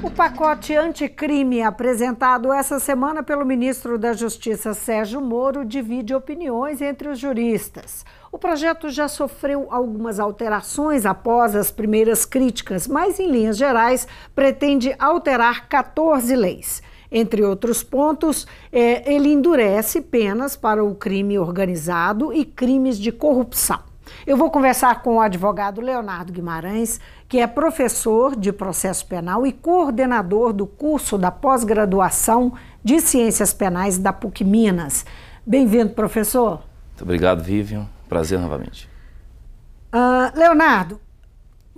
O pacote anticrime apresentado essa semana pelo ministro da Justiça, Sérgio Moro, divide opiniões entre os juristas. O projeto já sofreu algumas alterações após as primeiras críticas, mas, em linhas gerais, pretende alterar 14 leis. Entre outros pontos, ele endurece penas para o crime organizado e crimes de corrupção. Eu vou conversar com o advogado Leonardo Guimarães, que é professor de processo penal e coordenador do curso da pós-graduação de Ciências Penais da PUC Minas. Bem-vindo, professor. Muito obrigado, Vivian. Prazer novamente. Leonardo,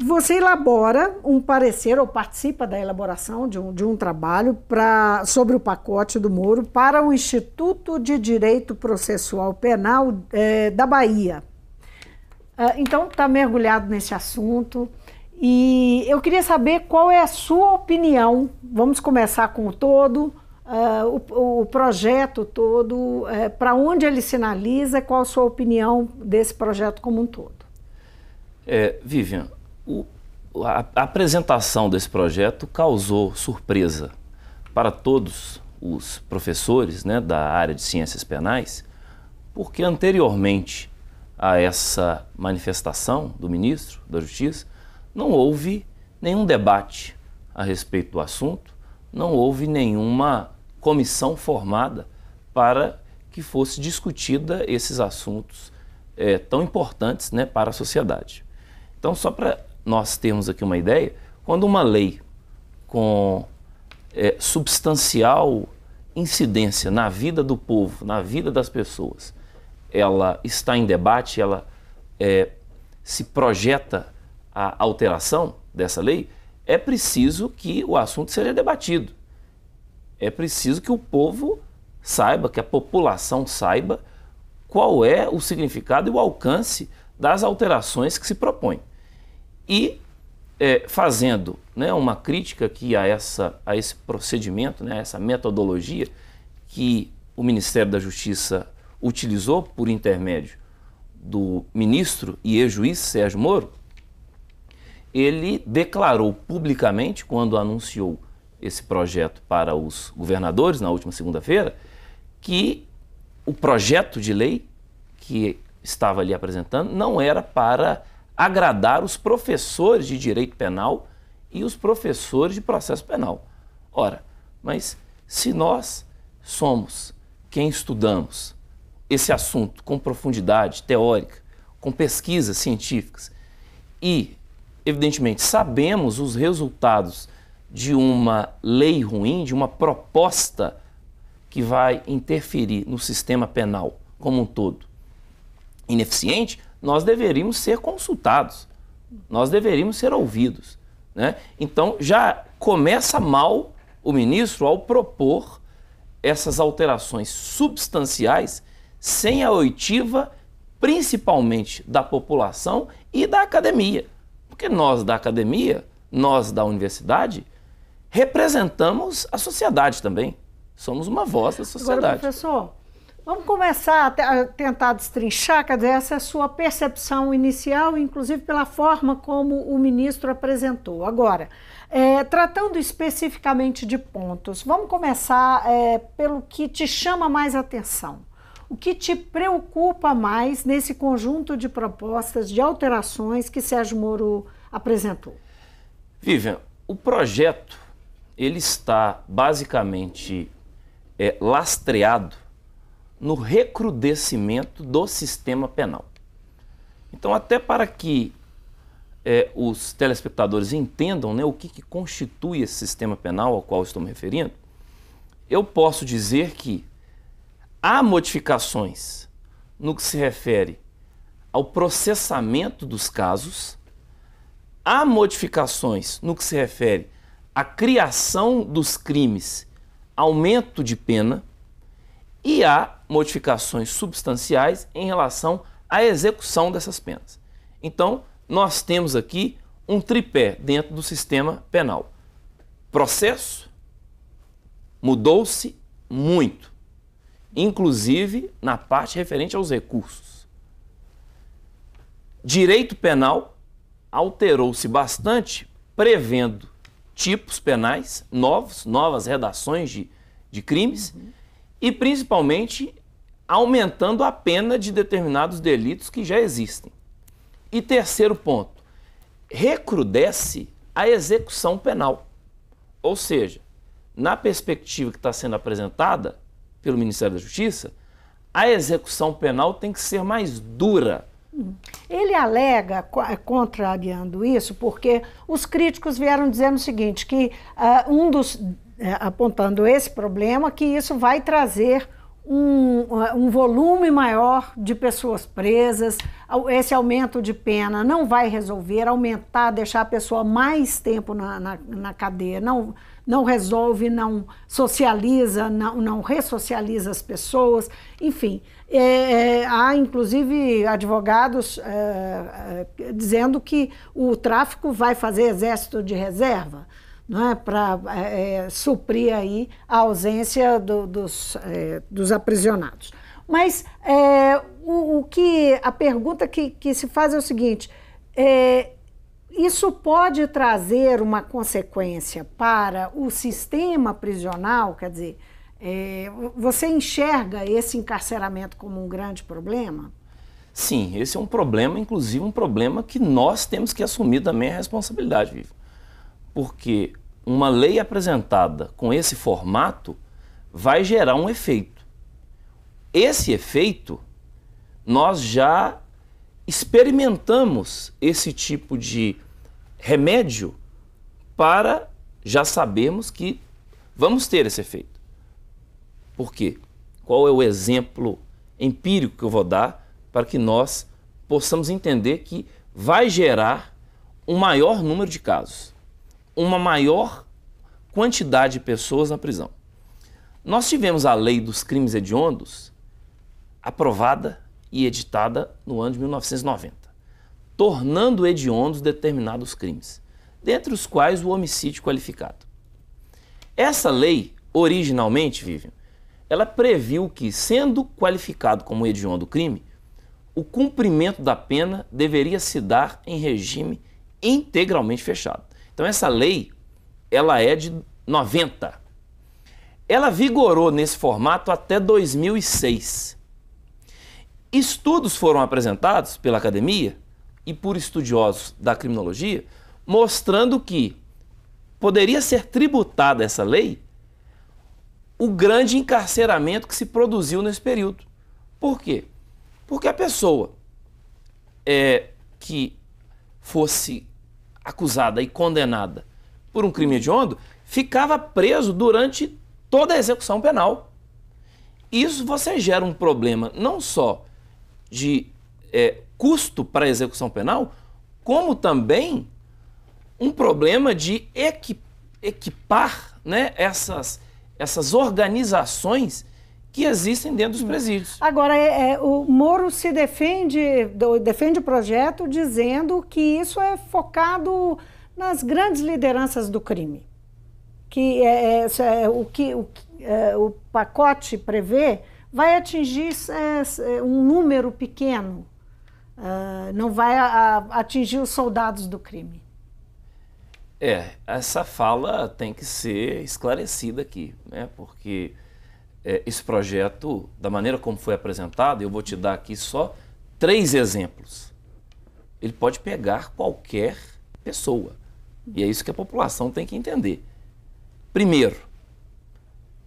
você elabora um parecer ou participa da elaboração de um trabalho sobre o pacote do Moro para o Instituto de Direito Processual Penal da Bahia. Então, está mergulhado nesse assunto e eu queria saber qual é a sua opinião. Vamos começar com o todo, o projeto todo, para onde ele sinaliza, qual a sua opinião desse projeto como um todo? Vivian, a apresentação desse projeto causou surpresa para todos os professores, né, da área de ciências penais, porque anteriormente a essa manifestação do ministro da Justiça, não houve nenhum debate a respeito do assunto, não houve nenhuma comissão formada para que fosse discutida esses assuntos tão importantes, né, para a sociedade. Então, só para nós termos aqui uma ideia, quando uma lei com substancial incidência na vida do povo, na vida das pessoas, ela está em debate, ela se projeta a alteração dessa lei, é preciso que o assunto seja debatido. É preciso que o povo saiba, que a população saiba qual é o significado e o alcance das alterações que se propõem. E fazendo, né, uma crítica aqui a esse procedimento, né, a essa metodologia que o Ministério da Justiça utilizou por intermédio do ministro e ex-juiz Sérgio Moro, ele declarou publicamente, quando anunciou esse projeto para os governadores na última segunda-feira, que o projeto de lei que estava ali apresentando não era para agradar os professores de direito penal e os professores de processo penal. Ora, mas se nós somos quem estudamos esse assunto com profundidade teórica, com pesquisas científicas e, evidentemente, sabemos os resultados de uma lei ruim, de uma proposta que vai interferir no sistema penal como um todo, ineficiente, nós deveríamos ser consultados, nós deveríamos ser ouvidos, né? Então, já começa mal o ministro ao propor essas alterações substanciais sem a oitiva, principalmente da população e da academia. Porque nós da academia, nós da universidade, representamos a sociedade também. Somos uma voz da sociedade. Agora, professor, vamos começar a tentar destrinchar, quer dizer, essa é a sua percepção inicial, inclusive pela forma como o ministro apresentou. Agora, tratando especificamente de pontos, vamos começar pelo que te chama mais atenção. O que te preocupa mais nesse conjunto de propostas, de alterações que Sérgio Moro apresentou? Vivian, o projeto ele está basicamente lastreado no recrudescimento do sistema penal. Então, até para que os telespectadores entendam, né, o que constitui esse sistema penal ao qual estou me referindo, eu posso dizer que há modificações no que se refere ao processamento dos casos, há modificações no que se refere à criação dos crimes, aumento de pena, e há modificações substanciais em relação à execução dessas penas. Então, nós temos aqui um tripé dentro do sistema penal. Processo mudou-se muito, inclusive na parte referente aos recursos. Direito penal alterou-se bastante, prevendo tipos penais novos, novas redações de crimes e principalmente aumentando a pena de determinados delitos que já existem. E terceiro ponto, recrudesce a execução penal. Ou seja, na perspectiva que está sendo apresentada pelo Ministério da Justiça, a execução penal tem que ser mais dura. Ele alega, contrariando isso, porque os críticos vieram dizendo o seguinte, que apontando esse problema, que isso vai trazer um volume maior de pessoas presas, esse aumento de pena não vai resolver, aumentar, deixar a pessoa mais tempo na cadeia, não resolve, não socializa, não ressocializa as pessoas, enfim. Há, inclusive, advogados dizendo que o tráfico vai fazer exército de reserva, não é? Para suprir aí a ausência dos aprisionados. Mas a pergunta que se faz é o seguinte, isso pode trazer uma consequência para o sistema prisional, quer dizer, você enxerga esse encarceramento como um grande problema? Sim, esse é um problema, inclusive um problema que nós temos que assumir também a responsabilidade, Vivian. Porque uma lei apresentada com esse formato vai gerar um efeito. Esse efeito, nós já experimentamos esse tipo de remédio para já sabermos que vamos ter esse efeito. Por quê? Qual é o exemplo empírico que eu vou dar para que nós possamos entender que vai gerar um maior número de casos, uma maior quantidade de pessoas na prisão. Nós tivemos a Lei dos Crimes Hediondos aprovada e editada no ano de 1990, tornando hediondos determinados crimes, dentre os quais o homicídio qualificado. Essa lei, originalmente, Vivian, ela previu que, sendo qualificado como hediondo crime, o cumprimento da pena deveria se dar em regime integralmente fechado. Então essa lei, ela é de 90. Ela vigorou nesse formato até 2006. Estudos foram apresentados pela academia e por estudiosos da criminologia, mostrando que poderia ser tributada essa lei o grande encarceramento que se produziu nesse período. Por quê? Porque a pessoa que fosse acusada e condenada por um crime hediondo ficava preso durante toda a execução penal. Isso você gera um problema não só de custo para a execução penal, como também um problema de equipar, né, essas organizações que existem dentro dos presídios. Agora, o Moro se defende o projeto dizendo que isso é focado nas grandes lideranças do crime. Que o pacote prevê vai atingir um número pequeno, não vai atingir os soldados do crime. Essa fala tem que ser esclarecida aqui, né? Porque esse projeto, da maneira como foi apresentado, eu vou te dar aqui só 3 exemplos. Ele pode pegar qualquer pessoa, e é isso que a população tem que entender. Primeiro,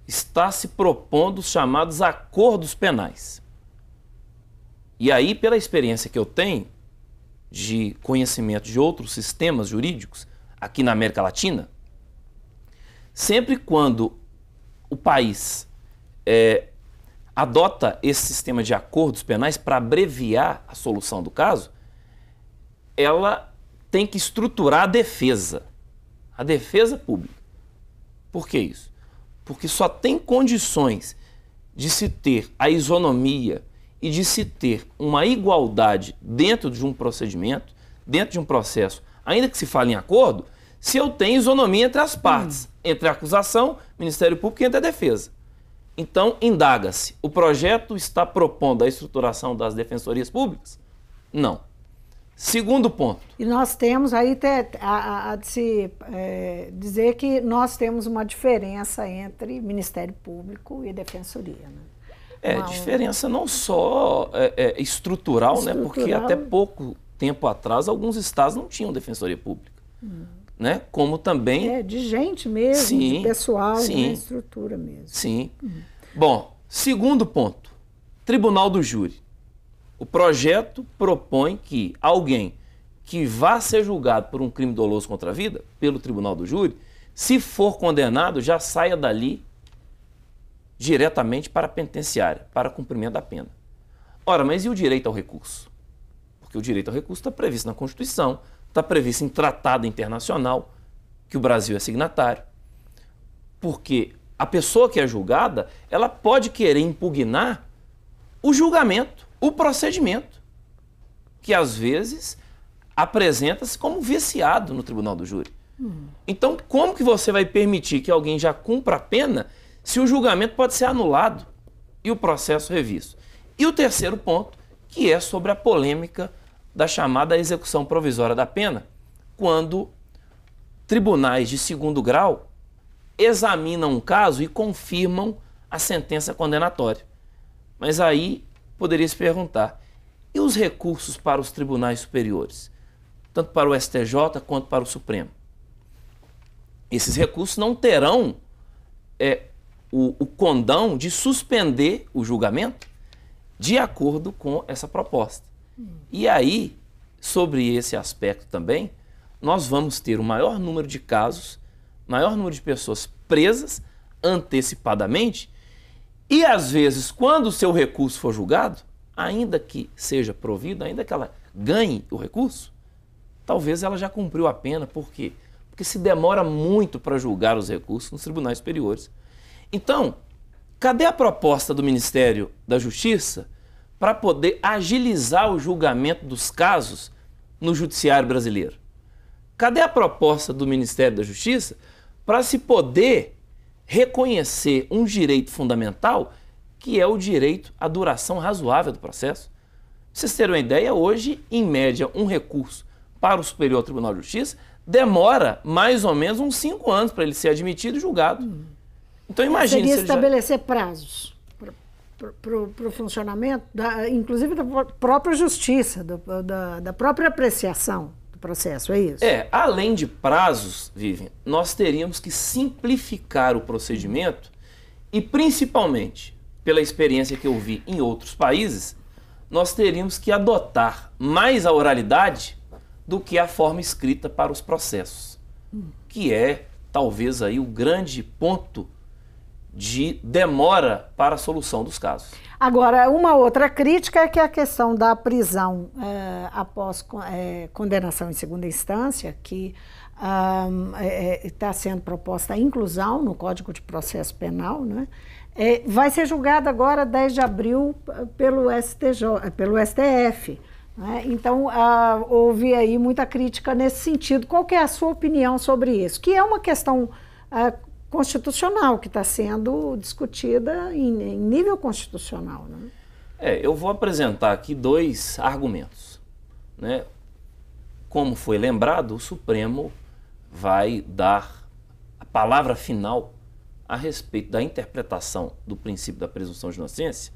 está se propondo os chamados acordos penais. E aí, pela experiência que eu tenho de conhecimento de outros sistemas jurídicos aqui na América Latina, sempre quando o país adota esse sistema de acordos penais para abreviar a solução do caso, ela tem que estruturar a defesa pública. Por que isso? Porque só tem condições de se ter a isonomia e de se ter uma igualdade dentro de um procedimento, dentro de um processo, ainda que se fale em acordo, se eu tenho isonomia entre as partes, entre a acusação, Ministério Público e entre a defesa. Então, indaga-se, o projeto está propondo a estruturação das defensorias públicas? Não. Segundo ponto. E nós temos aí de se dizer que nós temos uma diferença entre Ministério Público e Defensoria, né? Diferença não só estrutural, né? Porque até pouco tempo atrás alguns estados não tinham Defensoria Pública. Né? Como também... de gente mesmo, sim, de pessoal, sim, de estrutura mesmo. Sim. Bom, segundo ponto, Tribunal do Júri. O projeto propõe que alguém que vá ser julgado por um crime doloso contra a vida, pelo Tribunal do Júri, se for condenado, já saia dali diretamente para a penitenciária, para cumprimento da pena. Ora, mas e o direito ao recurso? Porque o direito ao recurso está previsto na Constituição, está previsto em tratado internacional, que o Brasil é signatário. Porque a pessoa que é julgada, ela pode querer impugnar o julgamento, o procedimento, que às vezes apresenta-se como viciado no Tribunal do Júri. Então, como que você vai permitir que alguém já cumpra a pena se o julgamento pode ser anulado e o processo revisto? E o terceiro ponto, que é sobre a polêmica da chamada execução provisória da pena, quando tribunais de segundo grau examinam um caso e confirmam a sentença condenatória. Mas aí poderia se perguntar, e os recursos para os tribunais superiores? Tanto para o STJ quanto para o Supremo. Esses recursos não terão o condão de suspender o julgamento de acordo com essa proposta. E aí, sobre esse aspecto também, nós vamos ter o maior número de casos, maior número de pessoas presas antecipadamente e, às vezes, quando o seu recurso for julgado, ainda que seja provido, ainda que ela ganhe o recurso, talvez ela já cumpriu a pena. Por quê? Porque se demora muito para julgar os recursos nos tribunais superiores. Então, cadê a proposta do Ministério da Justiça para poder agilizar o julgamento dos casos no judiciário brasileiro? Cadê a proposta do Ministério da Justiça para se poder reconhecer um direito fundamental, que é o direito à duração razoável do processo? Pra vocês terem uma ideia, hoje, em média, um recurso para o Superior Tribunal de Justiça demora mais ou menos uns 5 anos para ele ser admitido e julgado. Então imagine... Seria estabelecer prazos para o funcionamento, inclusive da própria justiça, da própria apreciação do processo, é isso? Além de prazos, Vivian, nós teríamos que simplificar o procedimento e, principalmente, pela experiência que eu vi em outros países, nós teríamos que adotar mais a oralidade do que a forma escrita para os processos, que é, talvez, aí o grande ponto de demora para a solução dos casos. Agora, uma outra crítica é que a questão da prisão após condenação em segunda instância, que está sendo proposta a inclusão no Código de Processo Penal, né? Vai ser julgada agora, 10 de abril, pelo STF. Né? Então, houve aí muita crítica nesse sentido. Qual que é a sua opinião sobre isso? Que é uma questão constitucional que está sendo discutida em nível constitucional. Né? Eu vou apresentar aqui 2 argumentos. Né? Como foi lembrado, o Supremo vai dar a palavra final a respeito da interpretação do princípio da presunção de inocência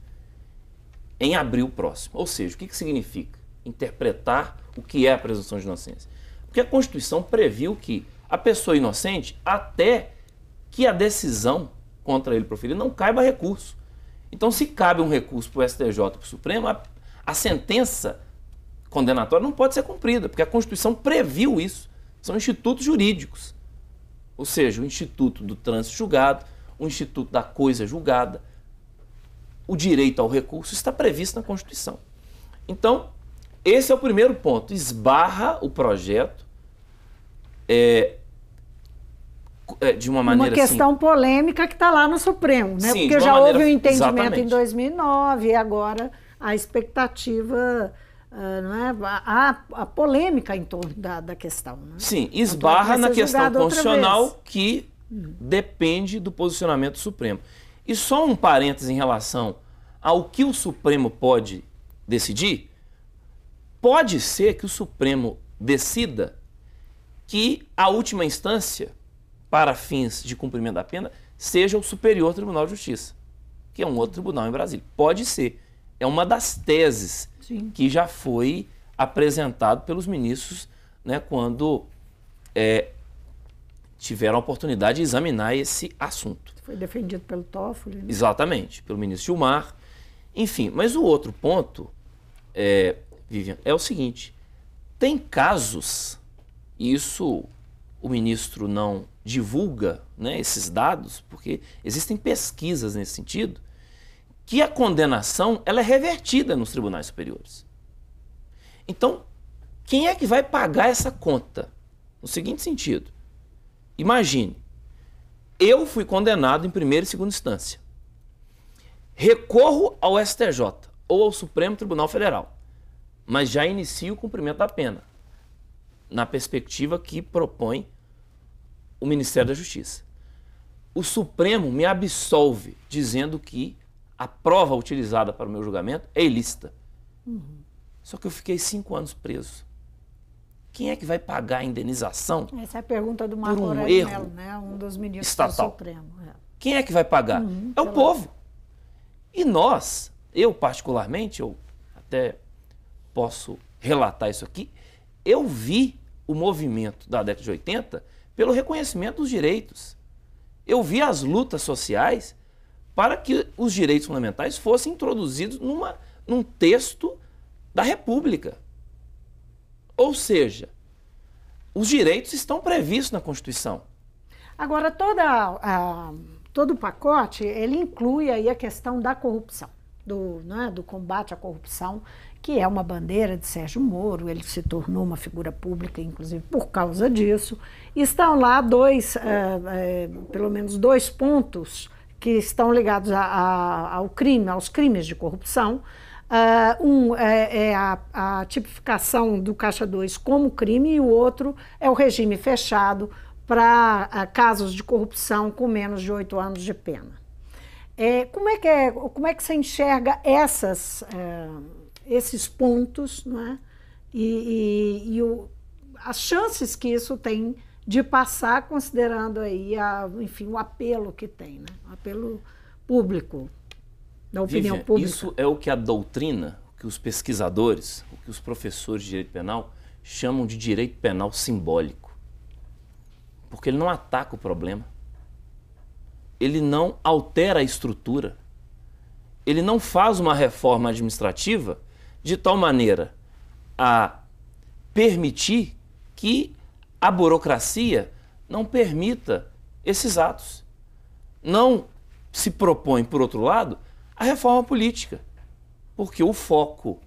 em abril próximo. Ou seja, o que significa interpretar o que é a presunção de inocência? Porque a Constituição previu que a pessoa inocente, até que a decisão contra ele proferida não caiba recurso. Então, se cabe um recurso para o STJ e para o Supremo, a sentença condenatória não pode ser cumprida, porque a Constituição previu isso. São institutos jurídicos. Ou seja, o Instituto do Trânsito Julgado, o Instituto da Coisa Julgada, o direito ao recurso está previsto na Constituição. Então, esse é o primeiro ponto. Esbarra o projeto de uma maneira... Uma questão polêmica que está lá no Supremo, né? Sim, porque já houve um entendimento exatamente. Em 2009 e agora a expectativa... não é? A polêmica em torno da questão. Né? Sim, esbarra na questão constitucional que depende do posicionamento do Supremo. E só um parêntese em relação ao que o Supremo pode decidir. pode ser que o Supremo decida que a última instância, para fins de cumprimento da pena, seja o Superior Tribunal de Justiça, que é um outro tribunal em Brasília. Pode ser. É uma das teses Sim. que já foi apresentado pelos ministros, né, quando tiveram a oportunidade de examinar esse assunto. Foi defendido pelo Toffoli, né? Exatamente, pelo ministro Gilmar. Enfim, mas o outro ponto, Vivian, é o seguinte: tem casos, e isso o ministro não divulga, né, esses dados, porque existem pesquisas nesse sentido, que a condenação ela é revertida nos tribunais superiores. Então, quem é que vai pagar essa conta? No seguinte sentido: imagine, eu fui condenado em primeira e segunda instância, recorro ao STJ ou ao Supremo Tribunal Federal, mas já inicio o cumprimento da pena, na perspectiva que propõe o Ministério da Justiça. O Supremo me absolve, dizendo que a prova utilizada para o meu julgamento é ilícita. Só que eu fiquei 5 anos preso. Quem é que vai pagar a indenização? Essa é a pergunta do Marco por um Aurélio erro Mello, né? Um dos ministros estatal. do Supremo. Quem é que vai pagar? É o povo. E nós, eu particularmente, eu até posso relatar isso aqui, eu vi o movimento da década de 80 pelo reconhecimento dos direitos. Eu vi as lutas sociais para que os direitos fundamentais fossem introduzidos num texto da República. Ou seja, os direitos estão previstos na Constituição. Agora, todo o pacote, ele inclui aí a questão da corrupção, do combate à corrupção, que é uma bandeira de Sérgio Moro. Ele se tornou uma figura pública, inclusive, por causa disso. Estão lá pelo menos dois pontos que estão ligados ao crime, aos crimes de corrupção. Um é a tipificação do Caixa 2 como crime, e o outro é o regime fechado para casos de corrupção com menos de 8 anos de pena. Como é que você enxerga esses pontos, né? As chances que isso tem de passar, considerando aí enfim, o apelo que tem, né? O apelo público, da opinião Vivian, pública. Isso é o que a doutrina, o que os pesquisadores, o que os professores de direito penal chamam de direito penal simbólico. Porque ele não ataca o problema. Ele não altera a estrutura. Ele não faz uma reforma administrativa de tal maneira a permitir que a burocracia não permita esses atos. Não se propõe, por outro lado, a reforma política, porque o foco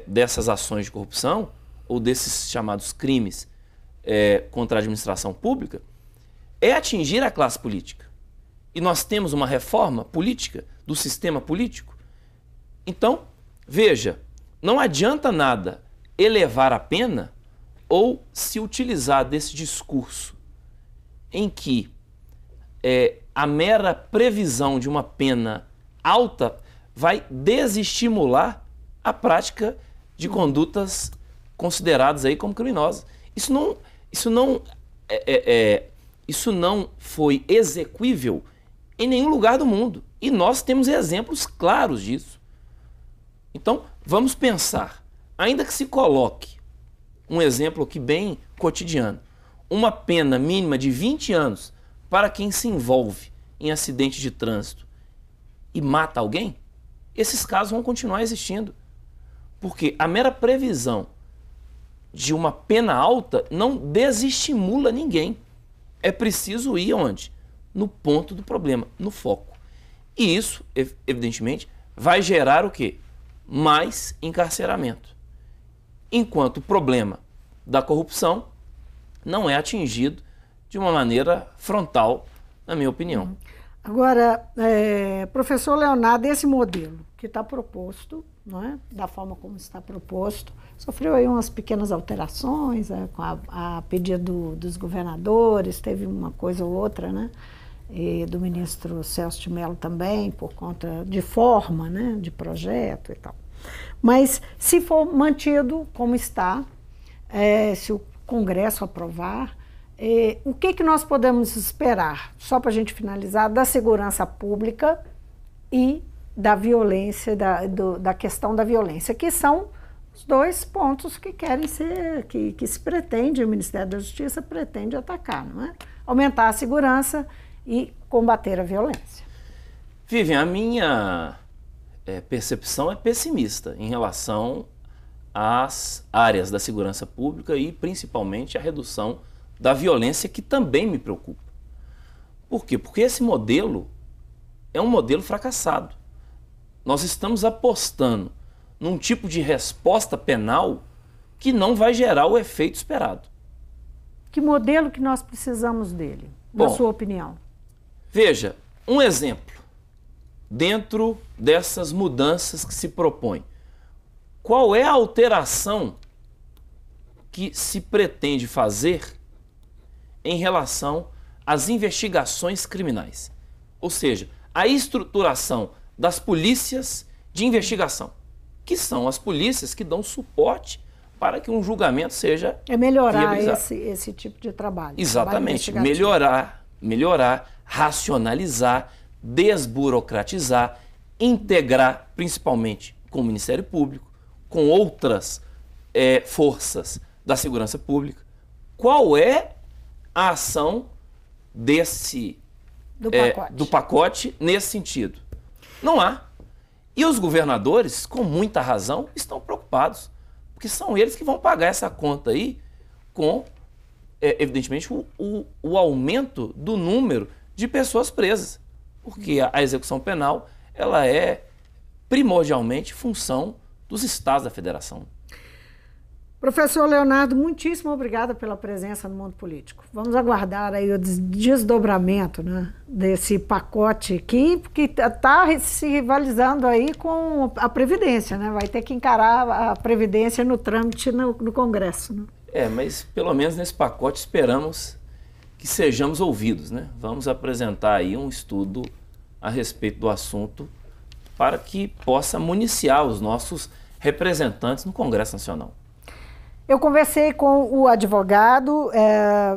dessas ações de corrupção, ou desses chamados crimes contra a administração pública, é atingir a classe política. E nós temos uma reforma política do sistema político. Então, veja, não adianta nada elevar a pena ou se utilizar desse discurso em que a mera previsão de uma pena alta vai desestimular a prática de condutas consideradas aí como criminosas. Isso não foi exequível em nenhum lugar do mundo. E nós temos exemplos claros disso. Então, vamos pensar, ainda que se coloque um exemplo aqui bem cotidiano, uma pena mínima de 20 anos para quem se envolve em acidente de trânsito e mata alguém, esses casos vão continuar existindo. Porque a mera previsão de uma pena alta não desestimula ninguém. É preciso ir onde? No ponto do problema, no foco. E isso, evidentemente, vai gerar o quê? Mais encarceramento. Enquanto o problema da corrupção não é atingido de uma maneira frontal, na minha opinião. Agora, professor Leonardo, esse modelo que está proposto, não é? Da forma como está proposto, sofreu aí umas pequenas alterações, com a pedido dos governadores, teve uma coisa ou outra, né? E do ministro Celso de Mello também, por conta de forma, né? De projeto e tal. Mas se for mantido como está, se o Congresso aprovar, o que nós podemos esperar, só para a gente finalizar, da segurança pública e da violência, da questão da violência, que são os dois pontos que querem ser, que se pretende, o Ministério da Justiça pretende atacar, não é? Aumentar a segurança e combater a violência. Vivian, a minha percepção é pessimista em relação às áreas da segurança pública e principalmente a redução da violência, que também me preocupa. Por quê? Porque esse modelo é um modelo fracassado. Nós estamos apostando num tipo de resposta penal que não vai gerar o efeito esperado. Que modelo que nós precisamos dele, na sua opinião? Veja, um exemplo. Dentro dessas mudanças que se propõe, qual é a alteração que se pretende fazer em relação às investigações criminais? Ou seja, a estruturação das polícias de investigação, que são as polícias que dão suporte para que um julgamento seja melhorar esse tipo de trabalho. Exatamente, melhorar, racionalizar, desburocratizar, integrar, principalmente com o Ministério Público, com outras forças da segurança pública. Qual é a ação do pacote nesse sentido? Não há. E os governadores, com muita razão, estão preocupados, porque são eles que vão pagar essa conta aí com, evidentemente, o aumento do número de pessoas presas. Porque a execução penal, ela é primordialmente função dos estados da federação. Professor Leonardo, muitíssimo obrigada pela presença no Mundo Político. Vamos aguardar aí o desdobramento, né, desse pacote que está se rivalizando aí com a Previdência, né? Vai ter que encarar a Previdência no trâmite no Congresso, né? Mas pelo menos nesse pacote esperamos que sejamos ouvidos, né? Vamos apresentar aí um estudo a respeito do assunto para que possa municiar os nossos representantes no Congresso Nacional. Eu conversei com o advogado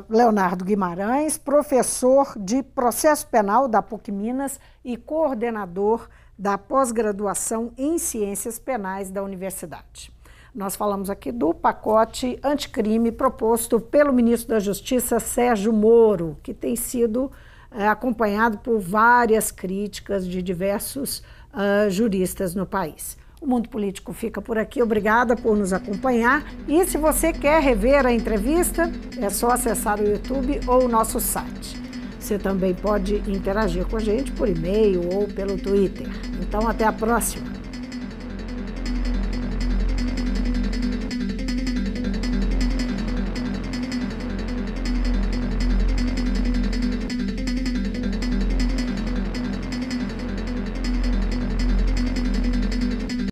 Leonardo Guimarães, professor de processo penal da PUC Minas e coordenador da pós-graduação em ciências penais da universidade. Nós falamos aqui do pacote anticrime proposto pelo ministro da Justiça, Sérgio Moro, que tem sido acompanhado por várias críticas de diversos juristas no país. O Mundo Político fica por aqui. Obrigada por nos acompanhar. E se você quer rever a entrevista, é só acessar o YouTube ou o nosso site. Você também pode interagir com a gente por e-mail ou pelo Twitter. Então, até a próxima.